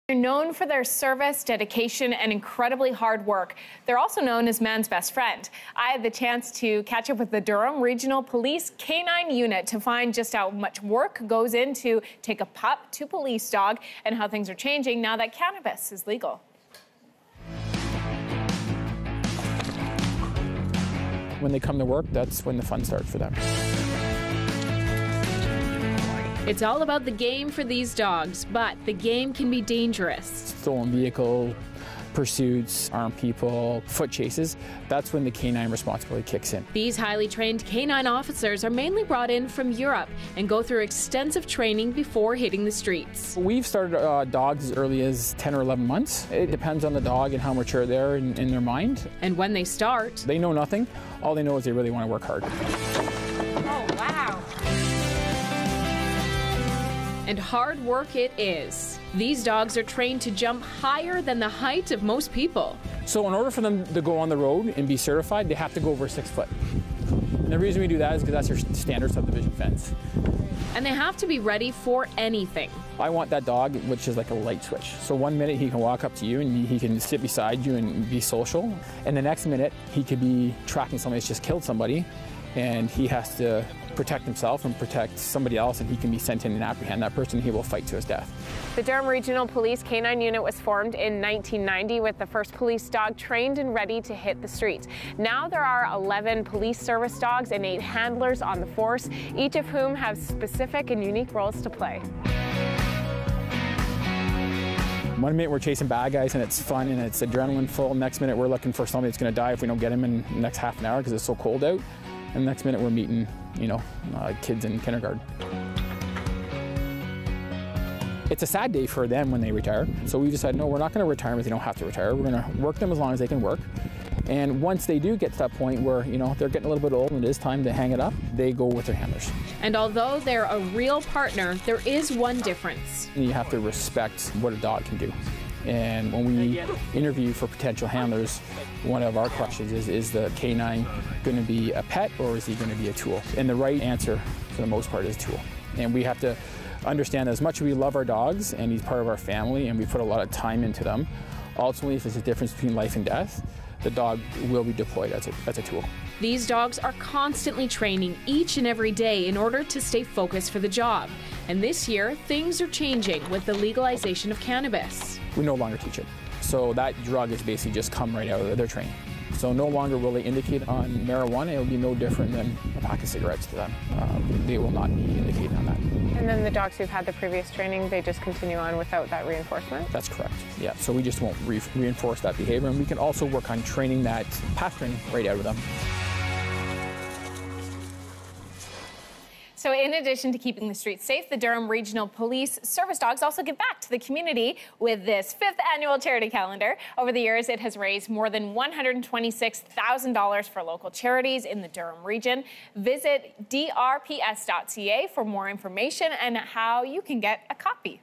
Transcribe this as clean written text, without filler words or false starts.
They're known for their service, dedication, and incredibly hard work. They're also known as man's best friend. I had the chance to catch up with the Durham Regional Police Canine Unit to find just how much work goes into take a pup to police dog and how things are changing now that cannabis is legal. When they come to work, that's when the fun starts for them. It's all about the game for these dogs, but the game can be dangerous. Stolen vehicle pursuits, armed people, foot chases, that's when the canine responsibility kicks in. These highly trained canine officers are mainly brought in from Europe and go through extensive training before hitting the streets. We've started dogs as early as 10 or 11 months. It depends on the dog and how mature they are in their mind. And when they start, they know nothing. All they know is they really want to work hard. Oh, wow. And hard work it is. These dogs are trained to jump higher than the height of most people. So in order for them to go on the road and be certified, they have to go over 6 foot. And the reason we do that is because that's your standard subdivision fence. And they have to be ready for anything. I want that dog, which is like a light switch. So 1 minute he can walk up to you and he can sit beside you and be social. And the next minute he could be tracking somebody that's just killed somebody, and he has to protect himself and protect somebody else, and he can be sent in and apprehend that person. He will fight to his death. The Durham Regional Police Canine Unit was formed in 1990 with the first police dog trained and ready to hit the streets. Now there are 11 police service dogs and 8 handlers on the force, each of whom have specific and unique roles to play. 1 minute we're chasing bad guys and it's fun and it's adrenaline full. Next minute we're looking for somebody that's going to die if we don't get him in the next half an hour because it's so cold out. And the next minute we're meeting, kids in kindergarten. It's a sad day for them when they retire. So we decided, no, we're not going to retire them if they don't have to retire. We're going to work them as long as they can work. And once they do get to that point where, they're getting a little bit old and it is time to hang it up, they go with their handlers. And although they're a real partner, there is one difference. You have to respect what a dog can do. And when we interview for potential handlers, one of our questions is the canine going to be a pet or is he going to be a tool? And the right answer, for the most part, is tool. And we have to understand that as much as we love our dogs and he's part of our family and we put a lot of time into them, ultimately if there's a difference between life and death, the dog will be deployed as a tool. These dogs are constantly training each and every day in order to stay focused for the job. And this year, things are changing with the legalization of cannabis. We no longer teach it. So that drug is basically just come right out of their training. So no longer will they indicate on marijuana. It will be no different than a pack of cigarettes to them. They will not be indicating on that. And then the dogs who've had the previous training, they just continue on without that reinforcement? That's correct, yeah. So we just won't reinforce that behavior, and we can also work on training that past training right out of them. So in addition to keeping the streets safe, the Durham Regional Police Service Dogs also give back to the community with this 5th annual charity calendar. Over the years, it has raised more than $126,000 for local charities in the Durham region. Visit drps.ca for more information and how you can get a copy.